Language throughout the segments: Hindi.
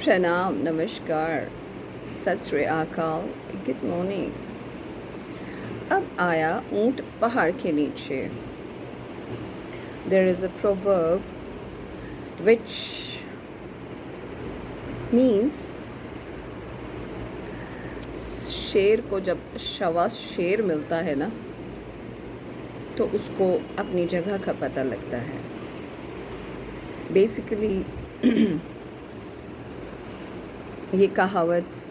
प्रणाम, नमस्कार, सत श्री अकाल, गुड मॉर्निंग। अब आया ऊंट पहाड़ के नीचे। There is a proverb which means शेर को जब शवा शेर मिलता है ना तो उसको अपनी जगह का पता लगता है। बेसिकली ये कहावत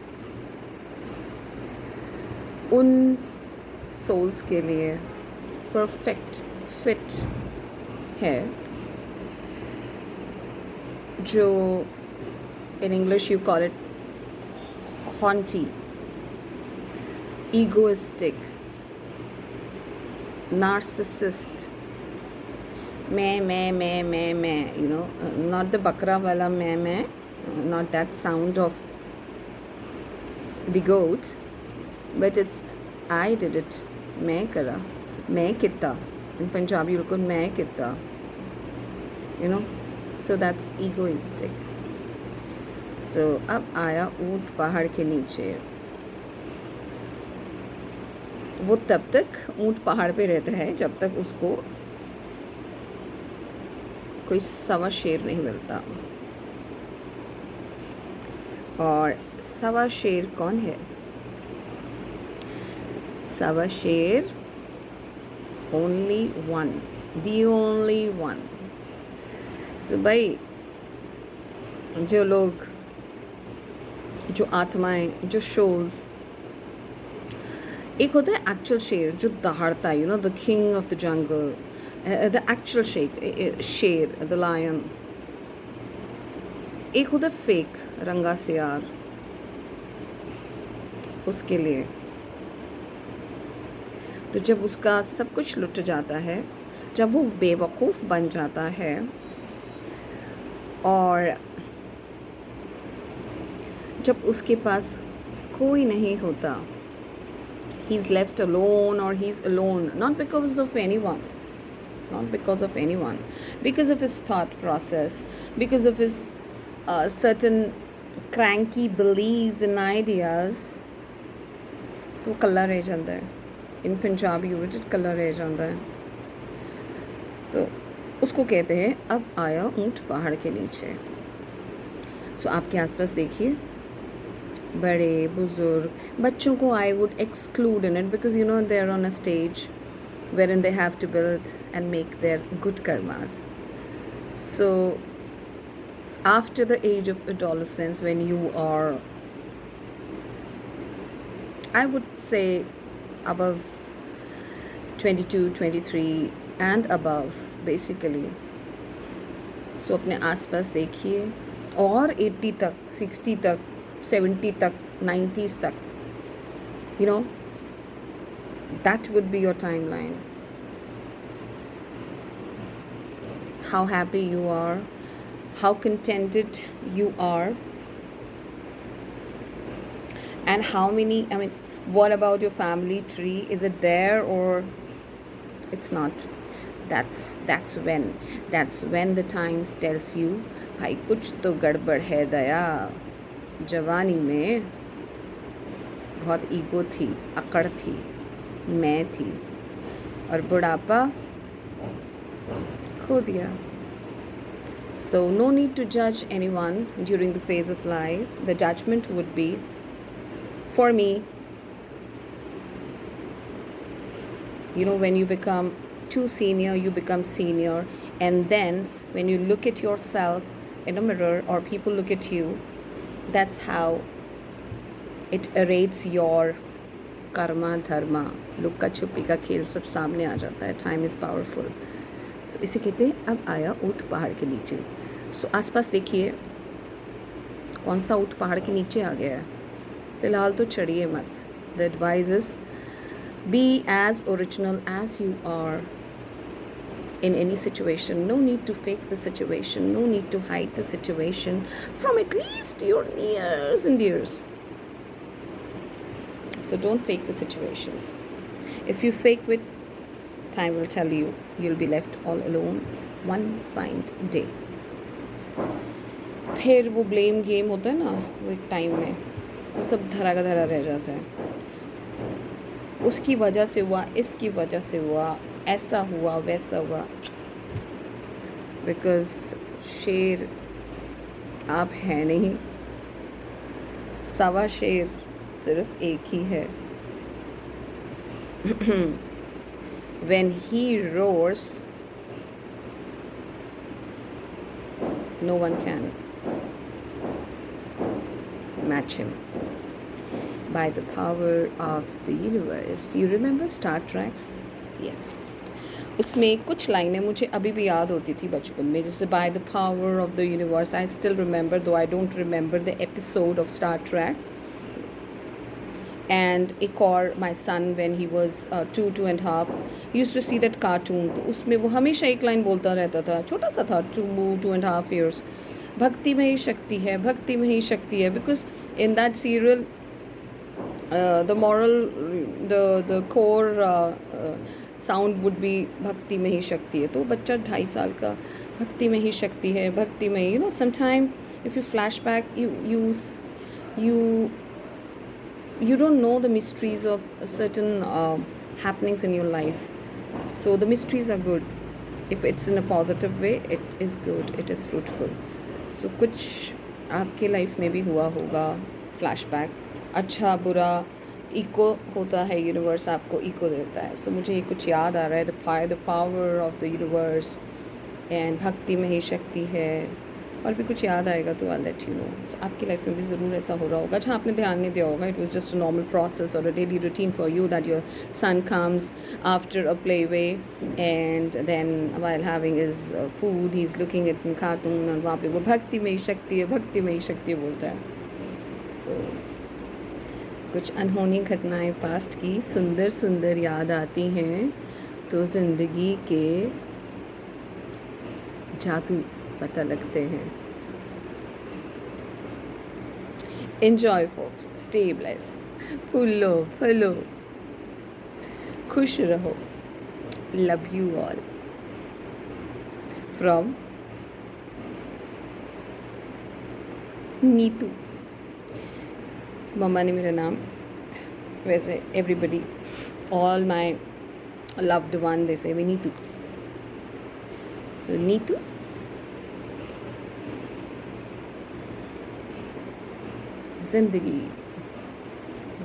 उन सोल्स के लिए परफेक्ट फिट है जो in English you call it haughty, egoistic, narcissist, मैं, you know, not the bakra wala मैं, not that sound of the goat, but it's I did it, मैं करा, मैं किता. In Punjabi you'll call मैं किता, you know, so that's egoistic. So अब आया ऊंट पहाड़ के नीचे। वो तब तक ऊंट पहाड़ पे रहता है जब तक उसको कोई सवा शेर नहीं मिलता। और सवा शेर कौन है? सवा शेर only one, the only one. So भाई जो लोग, जो आत्माएं, जो शोल्स, एक होता है एक्चुअल शेर जो दहाड़ता है, you know, the king of the jungle, the actual शेर, द लायन। एक होता है फेक रंगा सियार, उसके लिए तो जब उसका सब कुछ लुट जाता है, जब वो बेवकूफ़ बन जाता है और जब उसके पास कोई नहीं होता, he is left alone or he is alone not because of anyone, because of his thought process, because of his certain cranky beliefs and ideas, तो कल्ला रह जाता है। इन पंजाबी यूज कल्ला रह जाता है। सो उसको कहते हैं अब आया ऊंट पहाड़ के नीचे। सो आपके आसपास देखिए, बड़े बुजुर्ग, बच्चों को I would exclude in it because you know they are on a stage wherein they have to build and make their good karmas. So after the age of adolescence, when you are, I would say, above 22, 23 and above basically, so अपने आसपास देखिए और 80 तक, 60 तक, 70 तक, 90s तक, you know, that would be your timeline. How happy you are, how contented you are, and how many, I mean, what about your family tree? Is it there or it's not? That's when the times tells you भाई कुछ तो गड़बड़ है दया। जवानी में बहुत ईगो थी, अकड़ थी, मैं थी, और बुढ़ापा खो दिया। So no need to judge anyone during the phase of life. The judgment would be, for me, you know, when you become too senior, you become senior, and then when you look at yourself in a mirror or people look at you, that's how it erases your karma, dharma, लुक्का छुपी का खेल सब सामने आ जाता है। Time is powerful. सो इसे कहते हैं अब आया ऊंट पहाड़ के नीचे। सो आसपास देखिए कौन सा ऊंट पहाड़ के नीचे आ गया है। फ़िलहाल तो चढ़िए मत। The advice is be as original as you are in any situation. No need to fake the situation, no need to hide the situation from at least your nears and dears. So don't fake the situations. If you fake it, time will tell you'll be left all alone one fine day. फिर वो ब्लेम गेम होता है ना, वो एक टाइम में वो सब धरा का धरा रह जाता है। उसकी वजह से हुआ, इसकी वजह से हुआ, ऐसा हुआ, वैसा हुआ। बिकॉज शेर आप है नहीं, सवा शेर सिर्फ एक ही है। When he roars, no one can match him. By the power of the universe. You remember Star Trek? Yes. उसमें कुछ लाइनें मुझे अभी भी याद होती थी बचपन में, जैसे by the power of the universe. I still remember, though I don't remember the episode of Star Trek. And एक और my son when he was 2.5 used to see that cartoon, तो उसमें वो हमेशा एक लाइन बोलता रहता था, छोटा सा था, 2.5 years, भक्ति में ही शक्ति है, भक्ति में ही शक्ति है। Because in that serial the moral, the core sound would be भक्ति में ही शक्ति है। तो बच्चा 2.5 साल का भक्ति में ही शक्ति है, भक्ति में ही, sometime if you flashback, you don't know the mysteries of certain happenings in your life. So the mysteries are good. If it's in a positive way, it is good, it is fruitful. So कुछ आपके लाइफ में भी हुआ होगा फ्लैशबैक, अच्छा बुरा इको होता है, यूनिवर्स आपको इको देता है। सो मुझे ये कुछ याद आ रहा है, the power of the universe and भक्ति में ही शक्ति है। और भी कुछ याद आएगा तो आई लेट यू नो। आपकी लाइफ में भी ज़रूर ऐसा हो रहा होगा जहाँ आपने ध्यान नहीं दिया होगा। It was just a normal process और a daily routine for you that your son comes after a play way and then while having his food he is looking at cartoon, और वहाँ पे वो भक्ति में ही शक्ति है, भक्ति में ही शक्ति बोलता है। सो कुछ अनहोनी घटनाएं पास्ट की सुंदर सुंदर याद आती हैं तो ज़िंदगी के जादू पता लगते हैं। एन्जॉय फोक्स, स्टे ब्लेस, फूलो फलो, खुश रहो, love you all from Neetu. मम्मा ने मेरा नाम, वैसे everybody, all my loved one, they say Neetu. सो नीतू,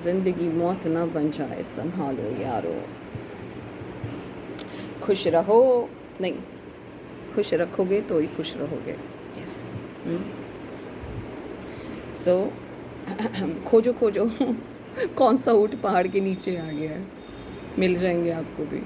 जिंदगी मौत ना बन जाए, संभालो यारो, खुश रहो, नहीं खुश रखोगे तो ही खुश रहोगे। यस। सो खोजो कौन सा ऊँट पहाड़ के नीचे आ गया है, मिल जाएंगे आपको भी।